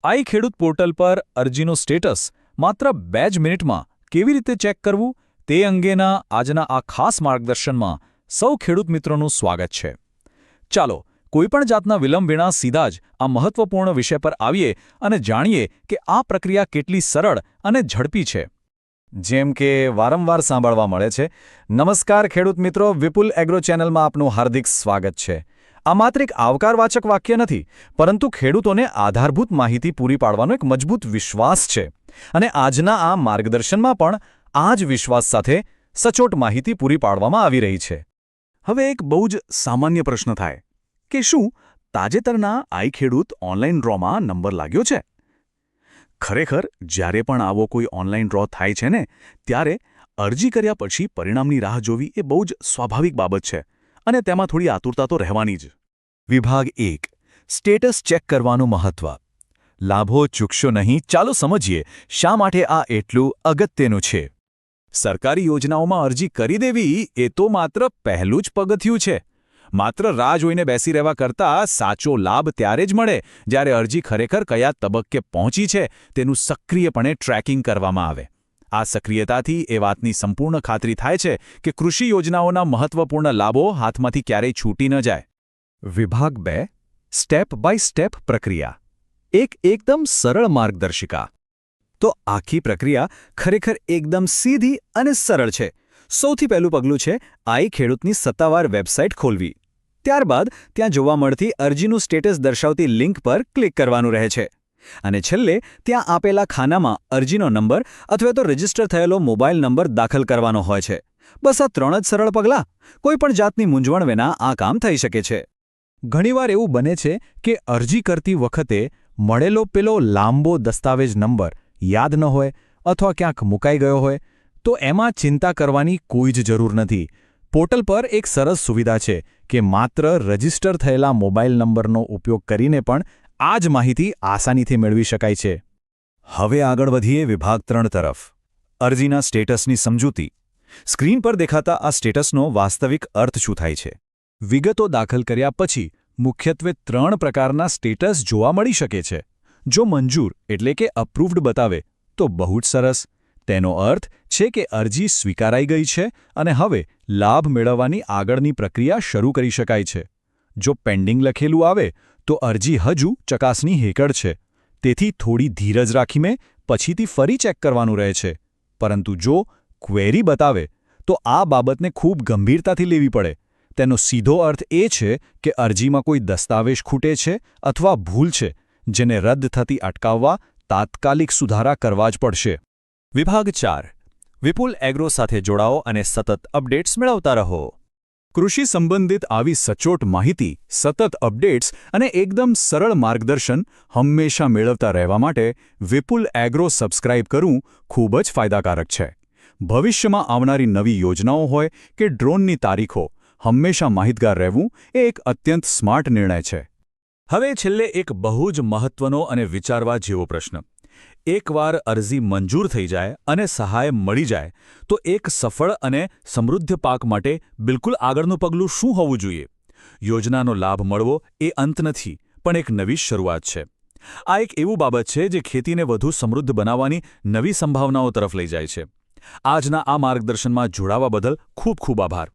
આઈ ખેડૂત પોર્ટલ પર અરજીનો સ્ટેટસ માત્ર 2 જ મિનિટમાં કેવી રીતે ચેક કરવું તે અંગેના આજના આ ખાસ માર્ગદર્શનમાં સૌ ખેડૂત મિત્રોનું સ્વાગત છે. ચાલો કોઈપણ જાતના વિલંબ વિના સીધા જ આ મહત્વપૂર્ણ વિષય પર આવીએ અને જાણીએ કે આ પ્રક્રિયા કેટલી સરળ અને ઝડપી છે. જેમ કે વારંવાર સાંભળવા મળે છે, નમસ્કાર ખેડૂત મિત્રો, વિપુલ એગ્રો ચેનલમાં આપનું હાર્દિક સ્વાગત છે. આ માત્ર એક આવકારવાચક વાક્ય નથી, પરંતુ ખેડૂતોને આધારભૂત માહિતી પૂરી પાડવાનો એક મજબૂત વિશ્વાસ છે. અને આજના આ માર્ગદર્શનમાં પણ આ જ વિશ્વાસ સાથે સચોટ માહિતી પૂરી પાડવામાં આવી રહી છે. હવે એક બહુ જ સામાન્ય પ્રશ્ન થાય કે શું તાજેતરના આઈ ખેડૂત ઓનલાઈન ડ્રોમાં નંબર લાગ્યો છે? ખરેખર જ્યારે પણ આવો કોઈ ઓનલાઈન ડ્રો થાય છે ને, ત્યારે અરજી કર્યા પછી પરિણામની રાહ જોવી એ બહુ જ સ્વાભાવિક બાબત છે અને તેમાં થોડી આતુરતા તો રહેવાની જ. વિભાગ 1. સ્ટેટસ ચેક કરવાનું મહત્વ. લાભો ચૂકશો નહીં. ચાલો સમજીએ શા માટે આ એટલું અગત્યનું છે. સરકારી યોજનાઓમાં અરજી કરી દેવી એ તો માત્ર પહેલું જ પગથિયું છે. માત્ર રાહ જોઈને બેસી રહેવા કરતાં સાચો લાભ ત્યારે જ મળે જ્યારે અરજી ખરેખર કયા તબક્કે પહોંચી છે તેનું સક્રિયપણે ટ્રેકિંગ કરવામાં આવે. આ સક્રિયતાથી એ વાતની સંપૂર્ણ ખાતરી થાય છે કે કૃષિ યોજનાઓના મહત્વપૂર્ણ લાભો હાથમાંથી ક્યારેય છૂટી ન જાય. વિભાગ 2. સ્ટેપ બાય સ્ટેપ પ્રક્રિયા. એકદમ સરળ માર્ગદર્શિકા. તો આખી પ્રક્રિયા ખરેખર એકદમ સીધી અને સરળ છે. સૌથી પહેલું પગલું છે આઈ ખેડૂતની સત્તાવાર વેબસાઇટ ખોલવી. ત્યારબાદ ત્યાં જોવા મળતી અરજીનું સ્ટેટસ દર્શાવતી લિંક પર ક્લિક કરવાનું રહે છે. અને છેલ્લે ત્યાં આપેલા ખાનામાં અરજીનો નંબર અથવા તો રજીસ્ટર થયેલો મોબાઈલ નંબર દાખલ કરવાનો હોય છે. બસ આ 3 જ સરળ પગલાં. કોઈપણ જાતની મૂંઝવણ વિના આ કામ થઈ શકે છે. ઘણીવાર એવું બને છે કે અરજી કરતી વખતે મળેલો પેલો લાંબો દસ્તાવેજ નંબર યાદ ન હોય અથવા ક્યાંક મુકાઈ ગયો હોય, તો એમાં ચિંતા કરવાની કોઈ જ જરૂર નથી. પોર્ટલ પર એક સરસ સુવિધા છે કે માત્ર રજીસ્ટર થયેલા મોબાઈલ નંબરનો ઉપયોગ કરીને પણ આ જ માહિતી આસાનીથી મેળવી શકાય છે. હવે આગળ વધીએ વિભાગ 3 તરફ. અરજીના સ્ટેટસની સમજૂતી. સ્ક્રીન પર દેખાતા આ સ્ટેટસનો વાસ્તવિક અર્થ શું થાય છે? વિગતો દાખલ કર્યા પછી મુખ્યત્વે 3 પ્રકારના સ્ટેટસ જોવા મળી શકે છે. જો મંજૂર એટલે કે અપ્રૂવ્ડ બતાવે તો બહુ જ સરસ. તેનો અર્થ છે કે અરજી સ્વીકારાઈ ગઈ છે અને હવે લાભ મેળવવાની આગળની પ્રક્રિયા શરૂ કરી શકાય છે. જો પેન્ડિંગ લખેલું આવે તો અરજી હજુ ચકાસણી હેઠળ છે. તેથી થોડી ધીરજ રાખીને પછીથી ફરી ચેક કરવાનું રહે છે. પરંતુ જો ક્વેરી બતાવે તો આ બાબતને ખૂબ ગંભીરતાથી લેવી પડે. તેનો સીધો અર્થ એ છે કે અરજીમાં કોઈ દસ્તાવેજ ખૂટે છે અથવા ભૂલ છે, જેને રદ થતી અટકાવવા તાત્કાલિક સુધારા કરવા જ પડશે. વિભાગ 4. વિપુલ એગ્રો સાથે જોડાઓ અને સતત અપડેટ્સ મેળવતા રહો. કૃષિ સંબંધિત આવી સચોટ માહિતી, સતત અપડેટ્સ અને એકદમ સરળ માર્ગદર્શન હંમેશા મેળવતા રહેવા માટે વિપુલ એગ્રો સબસ્ક્રાઇબ કરવું ખૂબ જ ફાયદાકારક છે. ભવિષ્યમાં આવનારી નવી યોજનાઓ હોય કે ડ્રોનની તારીખો, હંમેશા માહિતગાર રહેવું એ એક અત્યંત સ્માર્ટ નિર્ણય છે. હવે છેલ્લે એક બહુ જ મહત્વનો અને વિચારવા જેવો પ્રશ્ન. એકવાર અરજી મંજૂર થઈ જાય અને સહાય મળી જાય તો એક સફળ અને સમૃદ્ધ પાક માટે બિલકુલ આગળનું પગલું શું હોવું જોઈએ? યોજનાનો લાભ મળવો એ અંત નથી, પણ એક નવી શરૂઆત છે. આ એક એવું બાબત છે જે ખેતીને વધુ સમૃદ્ધ બનાવવાની નવી સંભાવનાઓ તરફ લઈ જાય છે. આજના આ માર્ગદર્શનમાં જોડાવા બદલ ખૂબ ખૂબ આભાર.